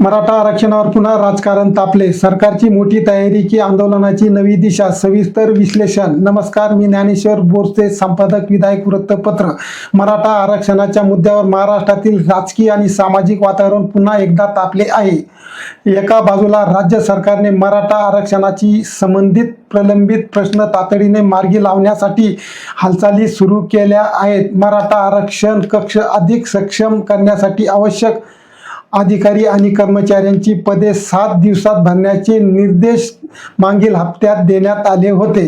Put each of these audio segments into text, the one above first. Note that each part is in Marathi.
मराठा आरक्षणावर पुन्हा राजकारण तापले. सरकारची मोठी तयारी की आंदोलनाची नवी दिशा? सविस्तर विश्लेषण. नमस्कार, मी ज्ञानेश्वर बोरसे, संपादक, विधायक वृत्तपत्र. मराठा आरक्षणाच्या मुद्द्यावर महाराष्ट्रातील राजकीय आणि सामाजिक वातावरण पुन्हा एकदा तापले आहे. एका बाजूला राज्य सरकारने मराठा आरक्षणाची संबंधित प्रलंबित प्रश्न तातडीने मार्गी लावण्यासाठी हालचाली सुरू केल्या आहेत. मराठा आरक्षण कक्ष अधिक सक्षम करण्यासाठी आवश्यक अधिकारी आणि कर्मचाऱ्यांची पदे 7 दिवसात भरण्याचे निर्देश मागील हप्त्यात देण्यात आले होते.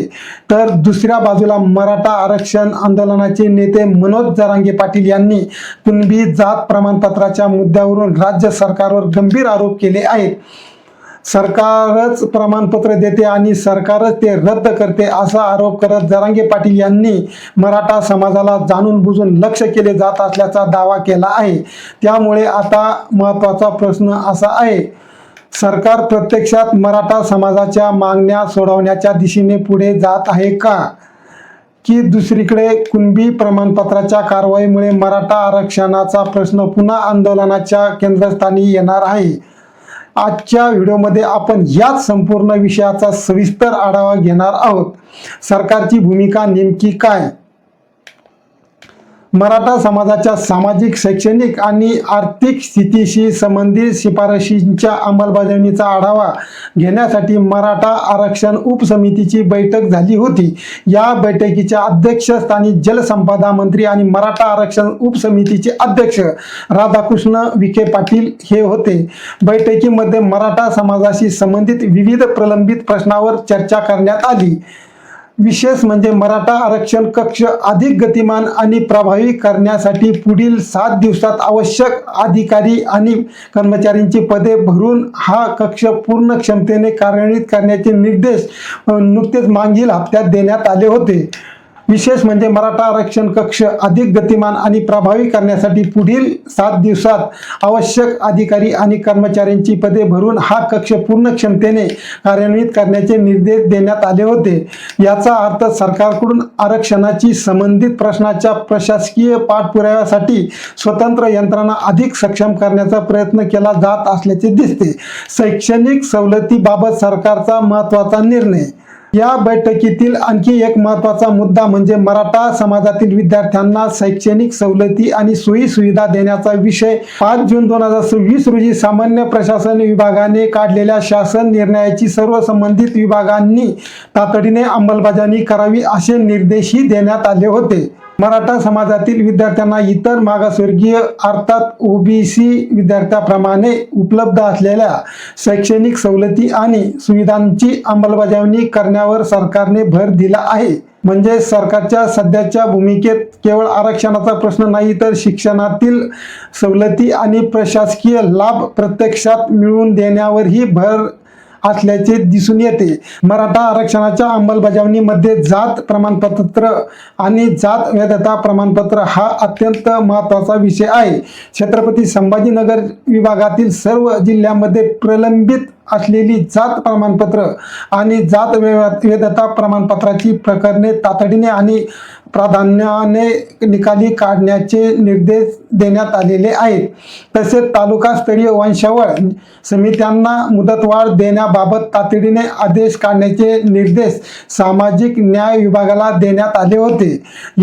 तर दुसऱ्या बाजूला मराठा आरक्षण आंदोलनाचे नेते मनोज जरांगे पाटील यांनी कुणबी जात प्रमाणपत्राच्या मुद्द्यावरून राज्य सरकारवर गंभीर आरोप केले आहेत. सरकारच प्रमाणपत्र देते आणि सरकारच ते रद्द करते असा आरोप करत जरांगे पाटील यांनी मराठा समाजाला जाणून बुजून लक्ष्य केले जात असल्याचा दावा केला आहे. त्यामुळे आता महत्त्वाचा प्रश्न असा आहे, सरकार प्रत्यक्षात मराठा समाजाच्या मागण्या सोडवण्याच्या दिशेने पुढे जात आहे का, की दुसरीकडे कुणबी प्रमाणपत्राच्या कारवाईमुळे मराठा आरक्षणाचा प्रश्न पुन्हा आंदोलनाच्या केंद्रस्थानी येणार आहे? आजच्या व्हिडिओमध्ये आपण याच संपूर्ण विषयाचा सविस्तर आढावा घेणार आहोत. सरकारची भूमिका नेमकी काय? मराठा समाजाच्या सामाजिक, शैक्षणिक आणि आर्थिक स्थितीशी संबंधित शिफारशींच्या अंमलबजावणीचा आढावा घेण्यासाठी मराठा आरक्षण उपसमितीची बैठक झाली होती. या बैठकीच्या अध्यक्षस्थानी जलसंपदा मंत्री आणि मराठा आरक्षण उपसमितीचे अध्यक्ष राधाकृष्ण विखे पाटील हे होते. बैठकीमध्ये मराठा समाजाशी संबंधित विविध प्रलंबित प्रश्नावर चर्चा करण्यात आली. विशेष म्हणजे मराठा आरक्षण कक्ष अधिक गतिमान आणि प्रभावी करण्यासाठी पुढील 7 दिवसात आवश्यक अधिकारी आणि कर्मचाऱ्यांची पदे भरून हा कक्ष पूर्ण क्षमतेने कार्यान्वित करण्याचे निर्देश नुकतेच मागील हप्त्यात देण्यात आले होते. विशेष म्हणजे मराठा आरक्षण कक्ष अधिक गतिमान आणि प्रभावी करण्यासाठी पुढील 7 दिवसात आवश्यक अधिकारी आणि कर्मचाऱ्यांची पदे भरून हा कक्ष पूर्ण क्षमतेने कार्यान्वित करण्याचे निर्देश देण्यात आले होते. याचा अर्थ सरकारकडून आरक्षणाची संबंधित प्रश्नाच्या प्रशासकीय पाठपुराव्यासाठी स्वतंत्र यंत्रणा अधिक सक्षम करण्याचा प्रयत्न केला जात असल्याचे दिसते. शैक्षणिक सवलतीबाबत सरकारचा महत्त्वाचा निर्णय. या बैठकीतील आणखी एक महत्त्वाचा मुद्दा म्हणजे मराठा समाजातील विद्यार्थ्यांना शैक्षणिक सवलती आणि सोयी सुविधा देण्याचा विषय. 5 जून 2026 रोजी सामान्य प्रशासन विभागाने काढलेल्या शासन निर्णयाची सर्व संबंधित विभागांनी तातडीने अंमलबजावणी करावी असे निर्देशही देण्यात आले होते. मराठा समाजातील विद्यार्थ्यांना इतर मागासवर्गीय अर्थात ओबीसी विद्यार्थ्यांप्रमाणे उपलब्ध असलेल्या शैक्षणिक सवलती आणि सुविधांची अंमलबजावणी करण्यावर सरकारने भर दिला आहे. म्हणजे सरकारच्या सध्याच्या भूमिकेत केवळ आरक्षणाचा प्रश्न नाही, तर शिक्षणातील सवलती आणि प्रशासकीय लाभ प्रत्यक्षात मिळवून देण्यावरही भर असल्याचे दिसून येते. मराठा आरक्षणाच्या अंमलबजावणीमध्ये जात प्रमाणपत्र आणि जात वैधता प्रमाणपत्र हा अत्यंत महत्त्वाचा विषय आहे. छत्रपती संभाजीनगर विभागातील सर्व जिल्ह्यांमध्ये प्रलंबित असलेली जात प्रमाणपत्र आणि जात वैधता प्रमाणपत्राची प्रकरणे तातडीने आणि प्राधान्याने निकाली काढण्याचे निर्देश देण्यात आलेले आहेत. तसेच तालुकास्तरीय वंशावळ समित्यांना मुदतवाढ देण्याबाबत तातडीने आदेश काढण्याचे निर्देश सामाजिक न्याय विभागाला देण्यात आले होते.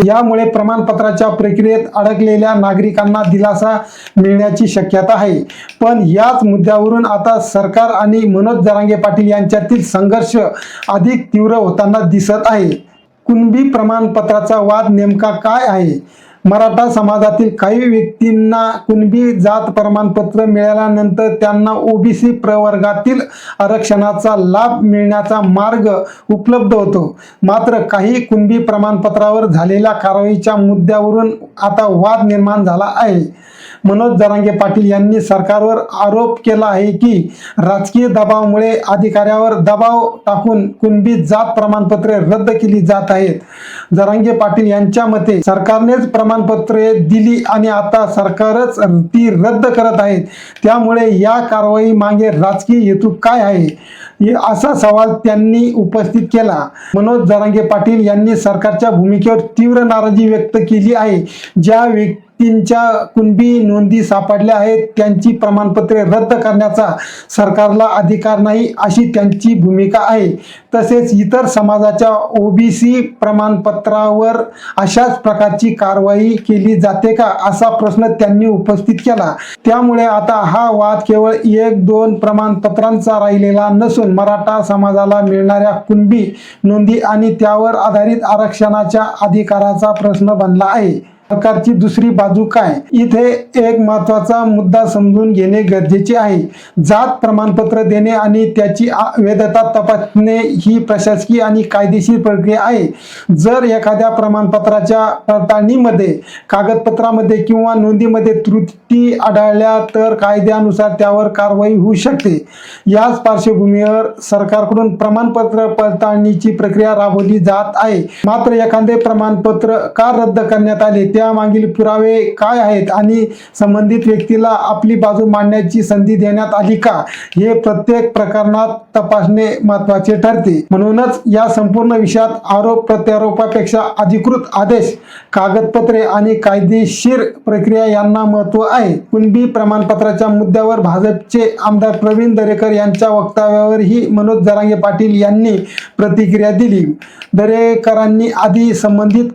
यामुळे प्रमाणपत्राच्या प्रक्रियेत अडकलेल्या नागरिकांना दिलासा मिळण्याची शक्यता आहे. पण याच मुद्द्यावरून आता सरकार आणि मनोज जरांगे पाटील यांच्यातील संघर्ष अधिक तीव्र होताना दिसत आहे. कुणबी प्रमाणपत्राचा वाद नेमका काय आहे? मराठा समाजातील काही व्यक्तींना कुणबी जात प्रमाणपत्र मिळाल्यानंतर त्यांना ओबीसी प्रवर्गातील आरक्षणाचा लाभ मिळण्याचा मार्ग उपलब्ध होतो. मात्र काही कुणबी प्रमाणपत्रावर झालेल्या कारवाईच्या मुद्द्यावरून आता वाद निर्माण झाला आहे. मनोज जरांगे पाटील यांनी सरकारवर आरोप केला आहे की राजकीय दबावामुळे अधिकाऱ्यावर दबाव टाकून कुणबी जात प्रमाणपत्रे रद्द केली जात आहेत. जरांगे पाटील यांच्या मते सरकारनेच प्रमाणपत्रे दिली आणि आता सरकारच ती रद्द करत आहेत. त्यामुळे या कारवाई मागे राजकीय हेतू काय आहे असा सवाल त्यांनी उपस्थित केला. मनोज जरांगे पाटील यांनी सरकारच्या भूमिकेवर तीव्र नाराजी व्यक्त केली आहे. ज्या व्यक्तींच्या कुणबी नोंदी सापडल्या आहेत त्यांची प्रमाणपत्रे रद्द करण्याचा सरकारला अधिकार नाही अशी त्यांची भूमिका आहे. तसेच इतर समाजाच्या ओबीसी प्रमाणपत्रावर अशाच प्रकारची कारवाई केली जाते का असा प्रश्न त्यांनी उपस्थित केला. त्यामुळे आता हा वाद केवळ 1-2 प्रमाणपत्रांचा राहिलेला नसून मराठा समाजाला मिळणाऱ्या कुणबी नोंदी आणि त्यावर आधारित आरक्षणाच्या अधिकाराचा प्रश्न बनला आहे. सरकारची दुसरी बाजू काय? इथे एक महत्त्वाचा मुद्दा समजून घेणे गरजेचे आहे. जात प्रमाणपत्र देणे आणि त्याची वैधता तपासणे ही प्रशासकीय आणि कायदेशीर प्रक्रिया आहे. जर एखाद्या प्रमाणपत्राच्या पडताळणीमध्ये, कागदपत्रामध्ये किंवा नोंदीमध्ये त्रुटी आढळल्या तर कायद्यानुसार त्यावर कारवाई होऊ शकते. याच पार्श्वभूमीवर सरकारकडून प्रमाणपत्र पडताळणीची प्रक्रिया राबवली जात आहे. मात्र एखादे प्रमाणपत्र का रद्द करण्यात आले, त्यामागील पुरावे काय आहेत आणि संबंधित व्यक्तीला आपली बाजू मांडण्याची संधी देण्यात आली का, हे प्रत्येक प्रकरणात तपासणे महत्त्वाचे ठरते. म्हणूनच या संपूर्ण विषयात आरोप प्रत्यारोपापेक्षा अधिकृत आदेश, कागदपत्रे आणि कायदेशीर प्रक्रिया यांना महत्त्व आहे. कुणबी प्रमाणपत्राच्या मुद्द्यावर भाजपचे आमदार प्रवीण दरेकर यांच्या वक्तव्यावरही मनोज जरांगे पाटील यांनी प्रतिक्रिया दिली. दरेकरांनी आधी संबंधित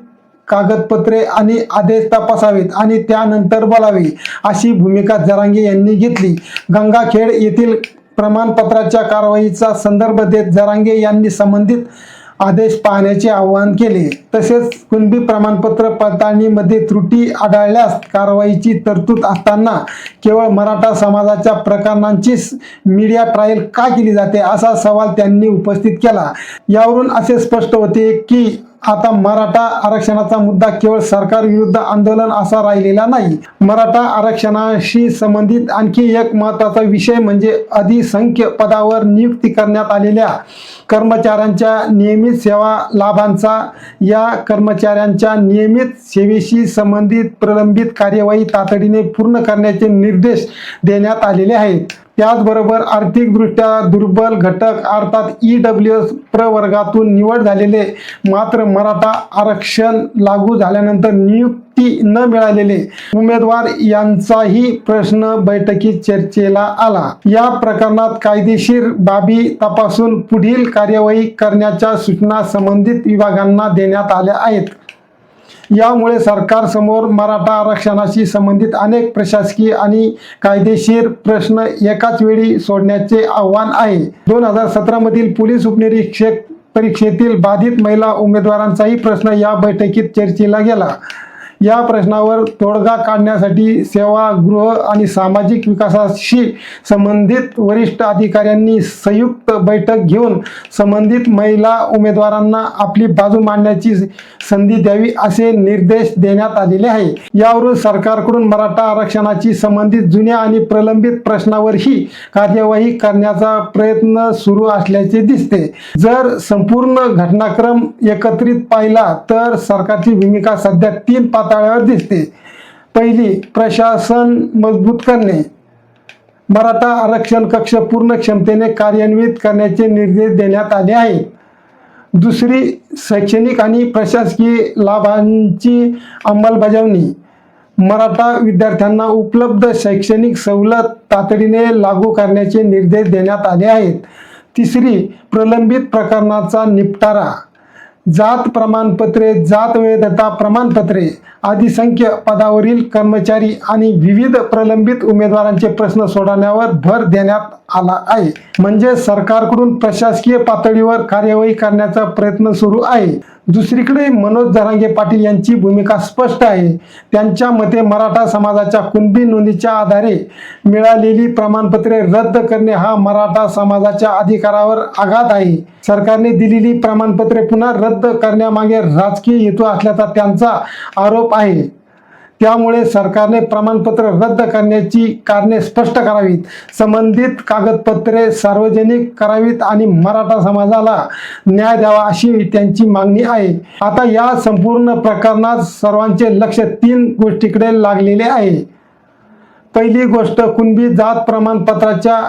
कागदपत्रे आणि आदेश तपासावेत आणि त्यानंतर बोलावे अशी भूमिका जरांगे यांनी घेतली. गंगाखेड येथील प्रमाणपत्राच्या कारवाईचा संदर्भ देत जरांगे यांनी संबंधित आदेश पाहण्याचे आवाहन केले. तसेच कुणबी प्रमाणपत्र पडताळणीमध्ये त्रुटी आढळल्यास कारवाईची तरतूद असताना केवळ मराठा समाजाच्या प्रकरणांचीच मीडिया ट्रायल का केली जाते असा सवाल त्यांनी उपस्थित केला. यावरून असे स्पष्ट होते की आता मराठा आरक्षणाचा मुद्दा केवळ सरकार विरुद्ध आंदोलन असा राहिलेला नाही. मराठा आरक्षणाशी संबंधित आणखी एक महत्त्वाचा विषय म्हणजे अधिसंख्य पदावर नियुक्ती करण्यात आलेल्या कर्मचाऱ्यांच्या नियमित सेवा लाभांचा. या कर्मचाऱ्यांच्या नियमित सेवेशी संबंधित प्रलंबित कार्यवाही तातडीने पूर्ण करण्याचे निर्देश देण्यात आलेले आहेत. त्याचबरोबर आर्थिकदृष्ट्या दुर्बल घटक अर्थात EWS प्रवर्गातून निवड झालेले मात्र मराठा आरक्षण लागू झाल्यानंतर नियुक्ती न मिळालेले उमेदवार यांचाही प्रश्न बैठकीत चर्चेला आला. या प्रकरणात कायदेशीर बाबी तपासून पुढील कार्यवाही करण्याच्या सूचना संबंधित विभागांना देण्यात आल्या आहेत. यामुळे सरकारसमोर मराठा आरक्षणाशी संबंधित अनेक प्रशासकीय आणि कायदेशीर प्रश्न एकाच वेळी सोडण्याचे आव्हान आहे. 2017 मधील पोलीस उपनिरीक्षक परीक्षेतील बाधित महिला उमेदवारांचाही प्रश्न या बैठकीत चर्चेला गेला. या प्रश्नावर तोडगा काढण्यासाठी सेवागृह आणि सामाजिक विकासाशी संबंधित वरिष्ठ अधिकाऱ्यांनी संयुक्त बैठक घेऊन संबंधित महिला उमेदवारांना आपली बाजू मांडण्याची संधी द्यावी असे निर्देश देण्यात आलेले आहे. यावरून सरकारकडून मराठा आरक्षणाशी संबंधित जुन्या आणि प्रलंबित प्रश्नावरही कार्यवाही करण्याचा प्रयत्न सुरू असल्याचे दिसते. जर संपूर्ण घटनाक्रम एकत्रित पाहिला तर सरकारची भूमिका सध्या 3 पातळ्यावर दिसते. पहिली, प्रशासन मजबूत करणे. मराठा आरक्षण कक्ष पूर्ण क्षमतेने कार्यान्वित करण्याचे निर्देश देण्यात आले आहेत. दुसरी, शैक्षणिक आणि प्रशासकीय लाभांची अंमलबजावणी. मराठा विद्यार्थ्यांना उपलब्ध शैक्षणिक सवलत तातडीने लागू करण्याचे निर्देश देण्यात आले आहेत. तिसरी, प्रलंबित प्रकरणाचा निपटारा. जात प्रमाणपत्रे, जात वैधता प्रमाणपत्रे, अधिसंख्य पदावरील कर्मचारी आणि विविध प्रलंबित उमेदवारांचे प्रश्न सोडवण्यावर भर देण्यात आला आहे. म्हणजे सरकारकडून प्रशासकीय पातळीवर कार्यवाही करण्याचा प्रयत्न सुरू आहे. दुसरीकडे मनोज जरांगे पाटील यांची भूमिका स्पष्ट आहे. त्यांच्या मते मराठा समाजाच्या कुणबी नोंदीच्या आधारे मिळालेली प्रमाणपत्रे रद्द करणे हा मराठा समाजाच्या अधिकारावर आघात आहे. सरकारने दिलेली प्रमाणपत्रे पुन्हा रद्द करण्यामागे राजकीय हेतू असल्याचा त्यांचा आरोप आहे. त्यामुळे सरकारने प्रमाणपत्र रद्द करण्याची कारणे स्पष्ट करावीत, संबंधित कागदपत्रे सार्वजनिक करावीत आणि मराठा समाजाला न्याय द्यावा अशी त्यांची मागणी आहे. आता या संपूर्ण प्रकरणात सर्वांचे लक्ष 3 गोष्टीकडे लागलेले आहे. पहिली गोष्ट, कुणबी जात प्रमाणपत्राच्या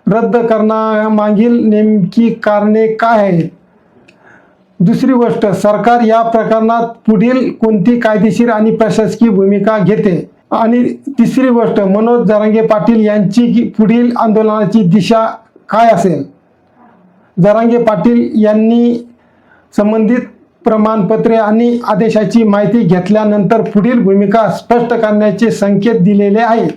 रद्द करण्यामागील नेमकी कारणे काय आहेत. दुसरी गोष्ट, सरकार या प्रकरणात पुढील कोणती कायदेशीर आणि प्रशासकीय भूमिका घेते. आणि तिसरी गोष्ट, मनोज जरांगे पाटील यांची पुढील आंदोलनाची दिशा काय असेल. जरांगे पाटील यांनी संबंधित प्रमाणपत्रे आणि आदेशाची माहिती घेतल्यानंतर पुढील भूमिका स्पष्ट करण्याचे संकेत दिलेले आहेत.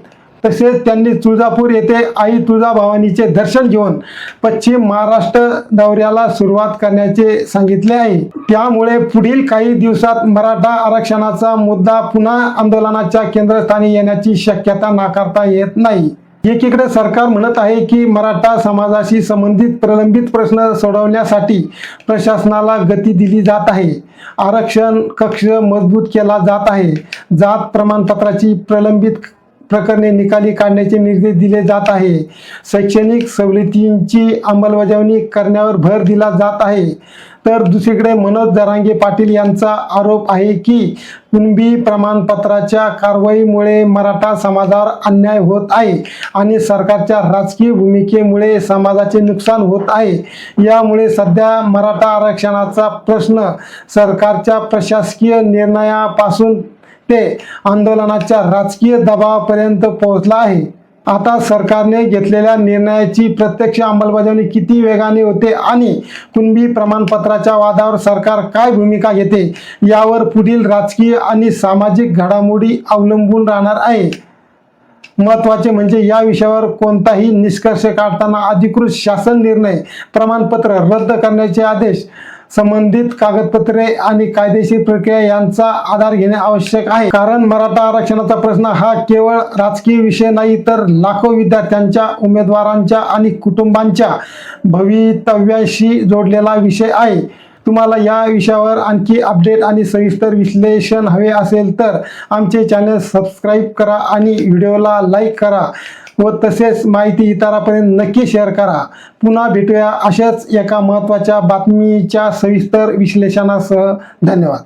तसेच त्यांनी तुळजापूर येथे आई तुळजाभवानीचे दर्शन घेऊन पश्चिम महाराष्ट्र दौऱ्याला सुरुवात करण्याचे सांगितले आहे. त्यामुळे पुढील काही दिवसात मराठा आरक्षणाचा मुद्दा पुन्हा आंदोलनाच्या केंद्रस्थानी येण्याची शक्यता नाकारता येत नाही. एकीकडे सरकार म्हणत आहे की मराठा समाजाशी संबंधित प्रलंबित प्रश्न सोडवण्यासाठी प्रशासनाला गती दिली जात आहे. आरक्षण कक्ष मजबूत केला जात आहे. जात प्रमाणपत्राची प्रलंबित प्रकरणे निकाली काढण्याचे निर्देश दिले जात आहे. शैक्षणिक सवलतींची अंमलबजावणी करण्यावर भर दिला जात आहे. तर दुसरीकडे मनोज जरांगे पाटील यांचा आरोप आहे की कुणबी प्रमाणपत्राच्या कारवाईमुळे मराठा समाजावर अन्याय होत आहे आणि सरकारच्या राजकीय भूमिकेमुळे समाजाचे नुकसान होत आहे. यामुळे सध्या मराठा आरक्षणाचा प्रश्न सरकारच्या प्रशासकीय निर्णयापासून ते आंदोलनाच्या राजकीय दबावापर्यंत पोहोचला आहे. आता सरकारने घेतलेल्या निर्णयाची प्रत्यक्ष अंमलबजावणी किती वेगाने होते आणि कुणबी प्रमाणपत्राच्या वादावर सरकार काय भूमिका घेते यावर पुढील राजकीय आणि सामाजिक घडामोडी अवलंबून राहणार आहे. महत्त्वाचे म्हणजे या विषयावर कोणताही निष्कर्ष काढताना अधिकृत शासन निर्णय, प्रमाणपत्र रद्द करण्याचे आदेश, संबंधित कागदपत्रे आणि कायदेशीर प्रक्रिया यांचा आधार घेणे आवश्यक आहे. कारण मराठा आरक्षणाचा प्रश्न हा केवळ राजकीय विषय नाही, तर लाखो विद्यार्थ्यांच्या, उमेदवारांच्या आणि कुटुंबांच्या भवितव्याशी जोडलेला विषय आहे. तुम्हाला या विषयावर आणखी अपडेट आणि सविस्तर विश्लेषण हवे असेल तर आमचे चॅनल सबस्क्राईब करा आणि व्हिडिओला लाईक करा व तसेच माहिती इतरांपर्यंत नक्की शेअर करा. पुन्हा भेटूया अशाच एका महत्त्वाच्या बातमीच्या सविस्तर विश्लेषणासह. धन्यवाद.